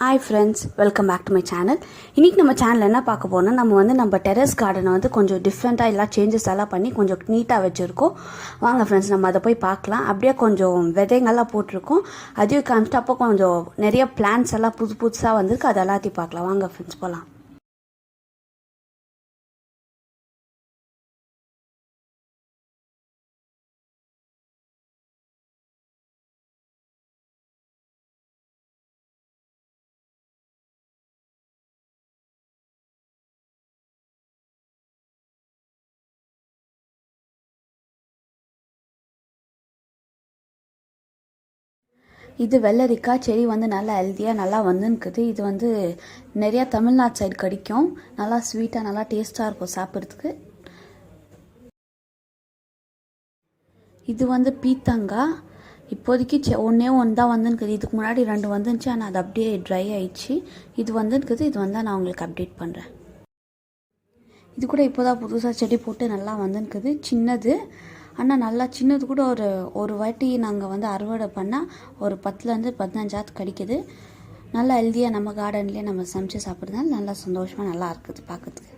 Hi friends, welcome back to my channel. இன்னைக்கு நம்ம சேனல்ல என்ன பார்க்க போறோம்னா நம்ம டெரஸ் கார்டனை கொஞ்சம் டிஃபரெண்டா எல்லா சேஞ்சஸ் எல்லாம் பண்ணி கொஞ்சம் நீட்டா வெச்சிருக்கோம். வாங்க फ्रेंड्स நம்ம அத போய் பார்க்கலாம். அப்படியே கொஞ்சம் விதைங்கலாம் போட்டுருக்கோம். அதையும் காமிச்சிட்டு அப்போ கொஞ்சம் நிறைய பிளான்ட்ஸ் எல்லாம் புதுசா வந்திருக்கு. அதெல்லாம் பார்க்கலாம். வாங்க फ्रेंड्स போலாம். இது வெள்ளரிக்காய் செடி நல்லா ஹெல்த்தியாக நல்லா வந்துருக்குது. இது நிறைய தமிழ்நாடு சைடு கிடைக்கும். நல்லா ஸ்வீட்டாக நல்லா டேஸ்ட்டாக இருக்கும் சாப்பிட்றதுக்கு. இது பீத்தங்காய். இப்போதைக்கு ஒன்றே ஒன்று தான் வந்துருக்குது. இதுக்கு முன்னாடி 2 வந்துருந்துச்சு. ஆனால் அது அப்படியே ட்ரை ஆயிடுச்சு. இது வந்துருக்குது. இது நான் உங்களுக்கு அப்டேட் பண்ணுறேன். இது கூட இப்போ தான் புதுசாக செடி போட்டு நல்லா வந்துருக்குது. சின்னது ஆனால் நல்லா சின்னது கூட ஒரு வாட்டி நாங்கள் அறுவடை பண்ணால் ஒரு 10லேருந்து 15 கிடைக்குது. நல்லா ஹெல்த்தியாக நம்ம கார்டன்லேயே நம்ம சமைச்சு சாப்பிட்றதுனால நல்லா சந்தோஷமாக நல்லா இருக்குது பார்க்கறதுக்கு.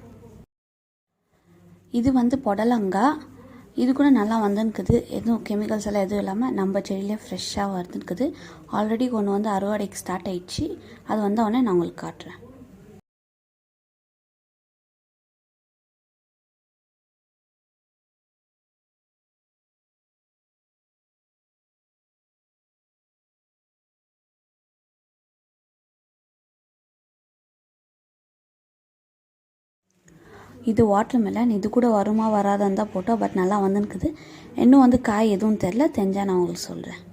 இது புடலங்காய். இது கூட நல்லா வந்துருக்குது. எதுவும் கெமிக்கல்ஸ் எல்லாம் எதுவும் இல்லாமல் நம்ம செடியிலே ஃப்ரெஷ்ஷாக வந்துருக்குது. ஆல்ரெடி ஒன்று அறுவடைக்கு ஸ்டார்ட் ஆயிடுச்சு. அது உடனே நான் உங்களுக்கு காட்டுறேன். இது வாட்டர்மெலன். இது கூட வருமா வராதான்னு தான் போட்டோம். பட் நல்லா வந்துருக்குது. இன்னும் காய் எதுவும் தெரில. தெரிஞ்சால் நான் உங்களுக்கு சொல்கிறேன்.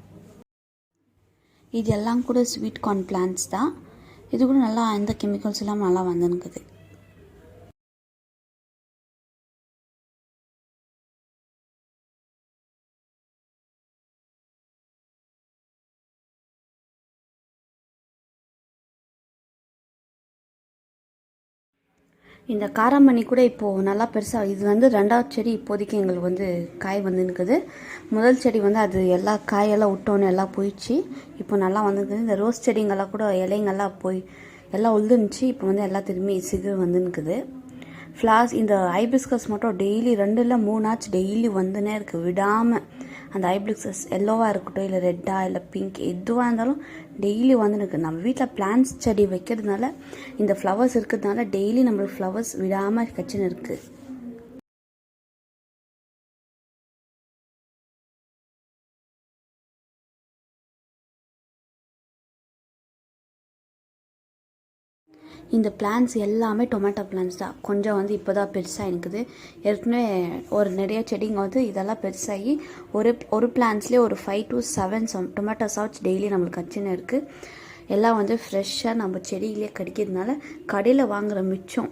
இது எல்லாம் கூட ஸ்வீட் கார்ன் பிளான்ட்ஸ் தான். இது கூட நல்லா எந்த கெமிக்கல்ஸ் இல்லாமல் நல்லா வந்துருக்குது. இந்த காராமணி கூட இப்போது நல்லா பெருசாக இது 2வது செடி இப்போதைக்கு எங்களுக்கு காய் வந்துருக்குது. முதல் செடி அது எல்லா காயெல்லாம் விட்டோன்னு எல்லாம் போயிடுச்சு. இப்போ நல்லா வந்துருக்குது. இந்த ரோஸ் செடிங்கெல்லாம் கூட இலைங்கெல்லாம் போய் எல்லாம் உழுதுருந்துச்சு. இப்போ எல்லாம் திரும்பி சிறு வந்துருக்குது. ஃப்ளார்ஸ் இந்த ஹைபிஸ்கஸ் மட்டும் டெய்லி 2 இல்லை 3 ஆச்சு டெய்லி வந்துனே இருக்குது விடாமல். அந்த ஹைபிஸ்கஸ் எல்லோவாக இருக்கட்டும் இல்லை ரெட்டாக இல்லை பிங்க் எதுவாக இருந்தாலும் டெய்லி வந்துருக்கு. நம்ம வீட்டில் பிளான்ட்ஸ் செடி வைக்கிறதுனால இந்த ஃப்ளவர்ஸ் இருக்கிறதுனால டெய்லி நம்மளுக்கு ஃப்ளவர்ஸ் விடாமல் கச்சின்னு இருக்குது. இந்த பிளான்ட்ஸ் எல்லாமே டொமேட்டோ பிளான்ட்ஸ் தான். கொஞ்சம் இப்போ தான் பெருசாக இருக்குது. ஏற்கனவே ஒரு நிறைய செடிங்க இதெல்லாம் பெருசாகி ஒரு பிளான்ட்ஸ்லேயே ஒரு 5 to 7 டொமேட்டோ சாட்ச் டெய்லி நம்மளுக்கு கச்சின்னு இருக்குது. எல்லாம் ஃப்ரெஷ்ஷாக நம்ம செடியிலே கிடைக்கிறதுனால கடையில் வாங்குகிற மிச்சம்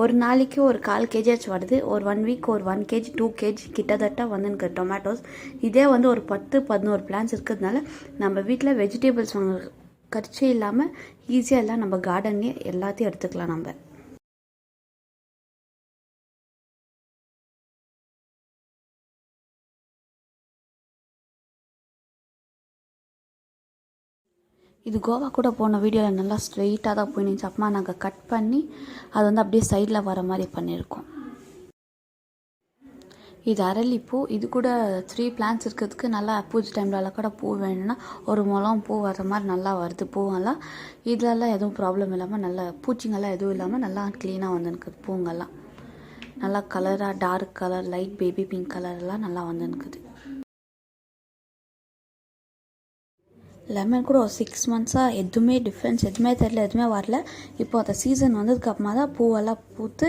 ஒரு நாளைக்கு ஒரு 1/4 kg வருது. ஒரு 1 வீக் ஒரு 1 kg 2 kg கிட்டத்தட்ட எனக்கு டொமேட்டோஸ். இதே ஒரு 10-11 பிளான்ட்ஸ் இருக்கிறதுனால நம்ம வீட்டில் வெஜிடபிள்ஸ் வாங்குற கர்ச்சே இல்லாமல் ஈஸியாக எல்லாம் நம்ம கார்டன்லேயே எல்லாத்தையும் எடுத்துக்கலாம் நம்ம. இது கோவா கூட போன வீடியோவில் நல்லா ஸ்ட்ரெயிட்டாக தான் போய் நினச்சி அப்புறமா நாங்கள் கட் பண்ணி அது அப்படியே சைடில் வர மாதிரி பண்ணியிருக்கோம். இது அரளிப்பூ. இது கூட 3 பிளான்ட்ஸ் இருக்கிறதுக்கு நல்லா பூஜை டைம்லலாம் கூட பூ வேணும்னா ஒரு முழம் பூ வர மாதிரி நல்லா வருது பூவெல்லாம். இதெல்லாம் எதுவும் ப்ராப்ளம் இல்லாமல் நல்லா பூச்சிங்கெல்லாம் எதுவும் இல்லாமல் நல்லா க்ளீனாக வந்துருக்குது. பூங்கெல்லாம் நல்லா கலராக dark colour light baby pink கலர்லாம் நல்லா வந்துருக்குது. லெமன் கூட ஒரு 6 மந்த்ஸாக எதுவுமே டிஃப்ரென்ஸ் எதுவுமே தெரியல, எதுவுமே வரல. இப்போ அந்த சீசன் வந்ததுக்கு அப்புறமா தான் பூவெல்லாம் பூத்து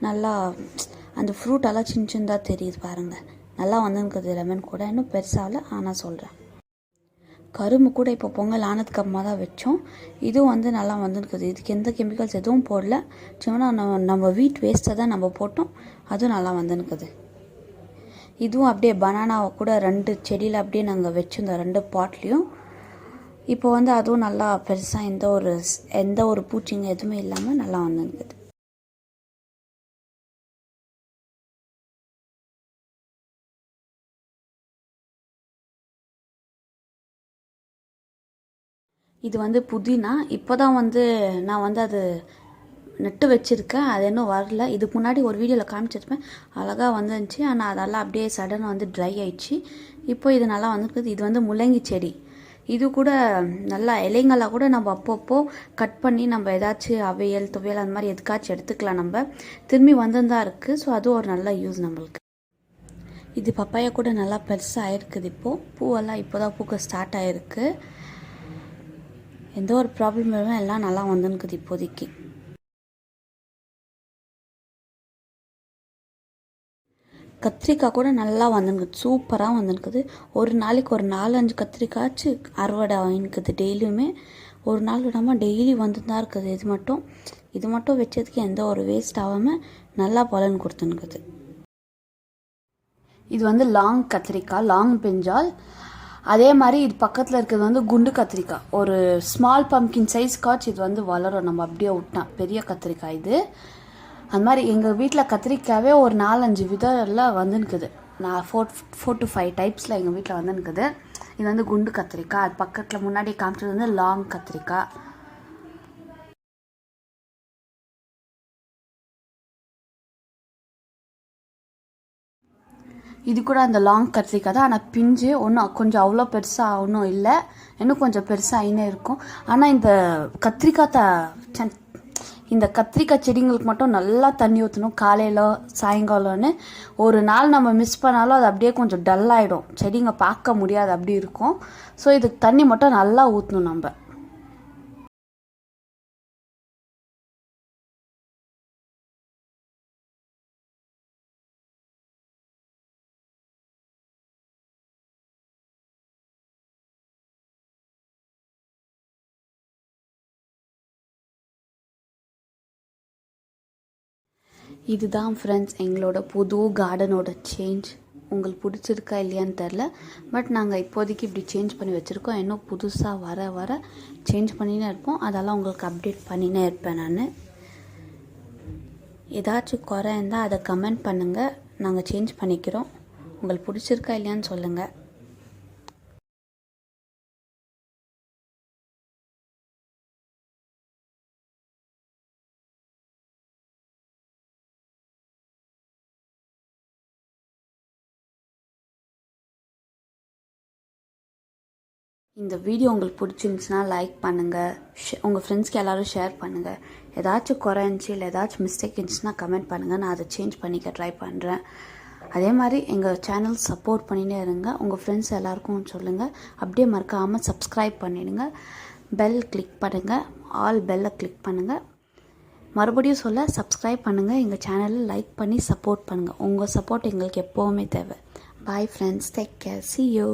நல்லா அந்த ஃப்ரூட்டெல்லாம் சின்னதாக தெரியுது பாருங்கள். நல்லா வந்துருக்குது லெமன் கூட. இன்னும் பெருசாகல ஆனால் சொல்கிறேன். கரும்பு கூட இப்போ பொங்கல் ஆனதுக்கு அப்புறமா தான் வச்சோம். இதுவும் நல்லா வந்துருக்குது. இதுக்கு எந்த கெமிக்கல்ஸ் எதுவும் போடல. சும்மா நம்ம வீட் வேஸ்ட்டை தான் நம்ம போட்டோம். அதுவும் நல்லா வந்துருக்குது. இதுவும் அப்படியே பனானாவை கூட 2 செடியில் அப்படியே நாங்கள் வச்சுருந்தோம் 2 பாட்லேயும். இப்போ அதுவும் நல்லா பெருசாக எந்த ஒரு பூச்சிங்க எதுவுமே இல்லாமல் நல்லா வந்துருக்குது. இது வந்து புதினா. இப்போ தான் வந்து நான் வந்து அது நட்டு வச்சுருக்கேன். அது இன்னும் வரல. இதுக்கு முன்னாடி ஒரு வீடியோவில் காமிச்சிருப்பேன், அழகாக வந்துருந்துச்சு. ஆனால் அதெல்லாம் அப்படியே சடனாக வந்து ட்ரை ஆயிடுச்சு. இப்போ இது நல்லா வந்துருக்குது. இது வந்து முள்ளங்கி செடி. இது கூட நல்லா இலைங்களாக கூட நம்ம அப்பப்போ கட் பண்ணி நம்ம ஏதாச்சும் அவையல் துவையல் அந்த மாதிரி எதுக்காச்சும் எடுத்துக்கலாம். நம்ம திரும்பி வந்துதான் இருக்குது. ஸோ அதுவும் ஒரு நல்ல யூஸ் நம்மளுக்கு. இது பப்பாயா கூட நல்லா பெருசாக ஆயிருக்குது. இப்போது பூவெல்லாம் இப்போ தான் பூக்க ஸ்டார்ட் ஆகிருக்கு. எந்த ஒரு ப்ராப்ளம் இல்லாமல் எல்லாம் நல்லா வந்துருக்குது இப்போதைக்கு. கத்திரிக்காய் கூட நல்லா வந்துருக்குது, சூப்பராக வந்துருக்குது. ஒரு நாளைக்கு ஒரு 4-5 கத்திரிக்காய்ச்சி அறுவடை ஆகிருக்குது. டெய்லியுமே ஒரு நாள் விடாமல் டெய்லி வந்து தான் இருக்குது. இது மட்டும் வச்சதுக்கு எந்த ஒரு வேஸ்ட் ஆகாமல் நல்லா பலன் கொடுத்துருக்குது. இது வந்து லாங் கத்திரிக்காய், லாங் பிஞ்சால். அதே மாதிரி இது பக்கத்தில் இருக்கிறது வந்து குண்டு கத்திரிக்காய். ஒரு ஸ்மால் பம்கின் சைஸ் காய்ச்சி இது வந்து வளரும் நம்ம அப்படியே விட்டான். பெரிய கத்திரிக்காய் இது. அந்த மாதிரி எங்கள் வீட்டில் கத்திரிக்காவே ஒரு 4-5 விதம்லாம் வந்துருக்குது. நான் 4 to 5 டைப்ஸில் எங்கள் வீட்டில் வந்துருக்குது. இது வந்து குண்டு கத்திரிக்காய். அது பக்கத்தில் முன்னாடி காமிச்சது வந்து லாங் கத்திரிக்காய். இது கூட அந்த லாங் கத்திரிக்காய் தான். ஆனால் பிஞ்சு ஒன்றும் கொஞ்சம் அவ்வளோ பெருசாக ஒன்றும் இல்லை, இன்னும் கொஞ்சம் பெருசாக இன்னும் இருக்கும். ஆனால் இந்த கத்திரிக்காய் செடிங்களுக்கு மட்டும் நல்லா தண்ணி ஊற்றணும், காலையில் சாயங்காலம்னு. ஒரு நாள் நம்ம மிஸ் பண்ணாலும் அது அப்படியே கொஞ்சம் டல்லாகிடும், செடிங்க பார்க்க முடியாது, அப்படி இருக்கும். ஸோ இதுக்கு தண்ணி மட்டும் நல்லா ஊற்றணும் நம்ம. இதுதான் ஃப்ரெண்ட்ஸ் எங்களோட புது கார்டனோட சேஞ்ச். உங்களுக்கு பிடிச்சிருக்கா இல்லையான்னு தெரில, பட் நாங்கள் இப்போதைக்கு இப்படி சேஞ்ச் பண்ணி வச்சுருக்கோம். இன்னும் புதுசாக வர வர சேஞ்ச் பண்ணினே இருப்போம். அதெல்லாம் உங்களுக்கு அப்டேட் பண்ணினே இருப்பேன் நான். ஏதாச்சும் குறை இருந்தால் அதை கமெண்ட் பண்ணுங்கள், நாங்கள் சேஞ்ச் பண்ணிக்கிறோம். உங்களுக்கு பிடிச்சிருக்கா இல்லையான்னு சொல்லுங்கள். இந்த வீடியோ உங்களுக்கு பிடிச்சிருந்துச்சுன்னா லைக் பண்ணுங்கள், உங்கள் ஃப்ரெண்ட்ஸ்க்கு எல்லோரும் ஷேர் பண்ணுங்கள். ஏதாச்சும் குறை இருந்துச்சு இல்லை ஏதாச்சும் மிஸ்டேக் இருந்துச்சுன்னா கமெண்ட் பண்ணுங்கள், நான் அதை சேஞ்ச் பண்ணிக்க ட்ரை பண்ணுறேன். அதே மாதிரி எங்கள் சேனல் சப்போர்ட் பண்ணினே இருங்க. உங்கள் ஃப்ரெண்ட்ஸ் எல்லாருக்கும் சொல்லுங்கள். அப்படியே மறக்காமல் சப்ஸ்கிரைப் பண்ணிடுங்க, பெல் கிளிக் பண்ணுங்கள், ஆல் பெல்லை கிளிக் பண்ணுங்கள். மறுபடியும் சொல்ல, சப்ஸ்கிரைப் பண்ணுங்கள், எங்கள் சேனலை லைக் பண்ணி சப்போர்ட் பண்ணுங்கள். உங்கள் சப்போர்ட் எங்களுக்கு எப்போவுமே தேவை. Bye friends, take care, see you.